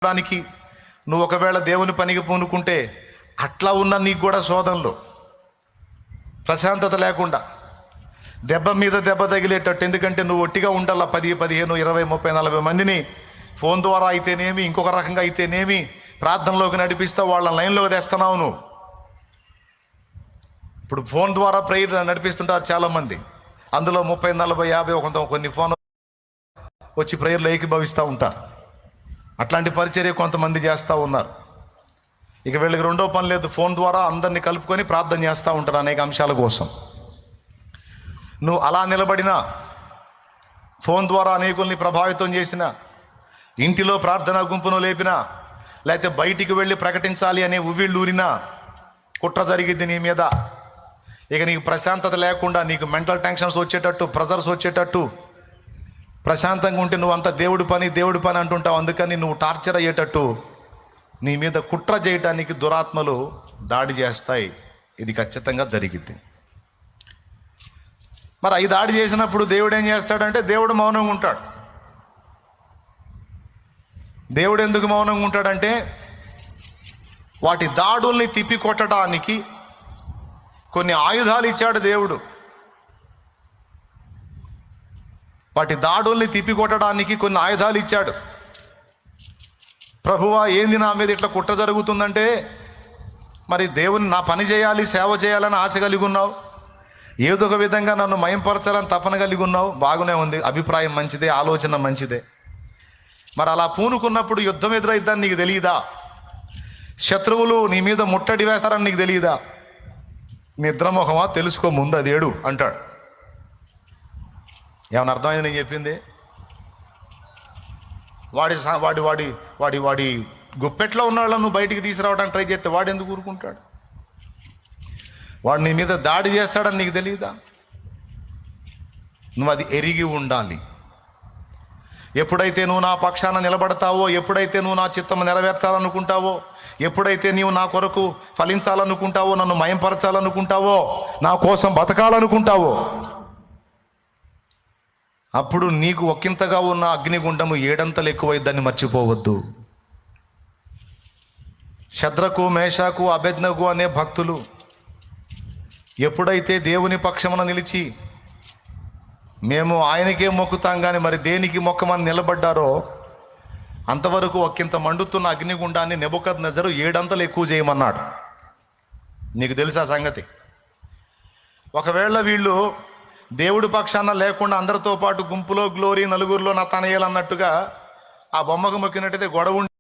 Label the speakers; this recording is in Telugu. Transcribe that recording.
Speaker 1: దానికి నువ్వు ఒకవేళ దేవుని పనికి పూనుకుంటే అట్లా ఉన్న నీకు కూడా శోధనలు, ప్రశాంతత లేకుండా, దెబ్బ మీద దెబ్బ తగిలేటట్టు. ఎందుకంటే నువ్వు ఒట్టిగా ఉండాల 10, 15, 20, 30, 40 మందిని ఫోన్ ద్వారా అయితేనేమి, ఇంకొక రకంగా అయితేనేమి ప్రార్థనలోకి నడిపిస్తావు, వాళ్ళ లైన్లోకి తెస్తున్నావు నువ్వు. ఇప్పుడు ఫోన్ ద్వారా ప్రేయర్ నడిపిస్తుంటారు చాలామంది. అందులో 30, 40, 50 కొన్ని ఫోన్ వచ్చి ప్రేయర్లో ఏకీభవిస్తూ ఉంటారు. అట్లాంటి పరిచర్య కొంతమంది చేస్తూ ఉన్నారు. ఇక వీళ్ళకి రెండో పని లేదు, ఫోన్ ద్వారా అందరినీ కలుపుకొని ప్రార్థన చేస్తూ ఉంటారు అనేక అంశాల కోసం. నువ్వు అలా నిలబడినా, ఫోన్ ద్వారా అనేకుల్ని ప్రభావితం చేసిన, ఇంటిలో ప్రార్థనా గుంపును లేపినా, లేకపోతే బయటికి వెళ్ళి ప్రకటించాలి అనే ఉవ్విళ్ళూరినా కుట్ర జరిగిద్ది నీ మీద. ఇక నీకు ప్రశాంతత లేకుండా, నీకు మెంటల్ టెన్షన్స్ వచ్చేటట్టు, ప్రెజర్స్ వచ్చేటట్టు, ప్రశాంతంగా ఉంటే నువ్వు అంత దేవుడి పని అంటుంటావు. అందుకని నువ్వు టార్చర్ అయ్యేటట్టు నీ మీద కుట్ర చేయడానికి దురాత్మలు దాడి చేస్తాయి. ఇది ఖచ్చితంగా జరిగిద్ది. మరి అవి దాడి చేసినప్పుడు దేవుడు ఏం చేస్తాడంటే, దేవుడు మౌనంగా ఉంటాడు. దేవుడు ఎందుకు మౌనంగా ఉంటాడంటే, వాటి దాడుల్ని తిప్పి కొట్టడానికి కొన్ని ఆయుధాలు ఇచ్చాడు దేవుడు. వాటి దాడుల్ని తిప్పికొట్టడానికి కొన్ని ఆయుధాలు ఇచ్చాడు. ప్రభువా, ఏంది నా మీద ఇట్లా కుట్ర జరుగుతుందంటే, మరి దేవుని నా పని చేయాలి, సేవ చేయాలని ఆశ కలిగి ఉన్నావు, ఏదో ఒక విధంగా నన్ను మయంపరచాలని తపన కలిగి ఉన్నావు. బాగానే ఉంది, అభిప్రాయం మంచిదే, ఆలోచన మంచిదే. మరి అలా పూనుకున్నప్పుడు యుద్ధం ఎదురైద్దని నీకు తెలియదా? శత్రువులు నీ మీద ముట్టడి వేస్తారని నీకు తెలియదా? నిద్రమోహమా, తెలుసుకో ముందు అది ఏడు అంటాడు. ఏమన్నా అర్థమైంది నేను చెప్పింది? వాడి గుప్పెట్లో ఉన్న వాళ్ళను నువ్వు బయటికి తీసుకురావడానికి ట్రై చేస్తే వాడు ఎందుకు ఊరుకుంటాడు? వాడు నీ మీద దాడి చేస్తాడని నీకు తెలియదా? నువ్వు అది ఎరిగి ఉండాలి. ఎప్పుడైతే నువ్వు నా పక్షాన నిలబడతావో, ఎప్పుడైతే నువ్వు నా చిత్తం నెరవేర్చాలనుకుంటావో, ఎప్పుడైతే నీవు నా కొరకు ఫలించాలనుకుంటావో, నన్ను మయంపరచాలనుకుంటావో, నా కోసం బతకాలనుకుంటావో, అప్పుడు నీకు ఒకంతగా ఉన్న అగ్నిగుండము 7 ఎక్కువైద్దని మర్చిపోవద్దు. శద్రకు, మేషాకు, అబేద్నెగో అనే భక్తులు ఎప్పుడైతే దేవుని పక్షమున నిలిచి మేము ఆయనకే మొక్కుతాం కానీ మరి దేనికి మొక్కమని నిలబడ్డారో, అంతవరకు ఒకంత మండుతున్న అగ్నిగుండాన్ని నెబుకద్నెజరు 7 ఎక్కువ చేయమన్నాడు. నీకు తెలుసా సంగతి? ఒకవేళ వీళ్ళు దేవుడి పక్షాన లేకుండా అందరితో పాటు గుంపులో గ్లోరీ, నలుగురిలో నా తనయ్యలు అన్నట్టుగా ఆ బొమ్మకు మొక్కినట్టయితే గొడవ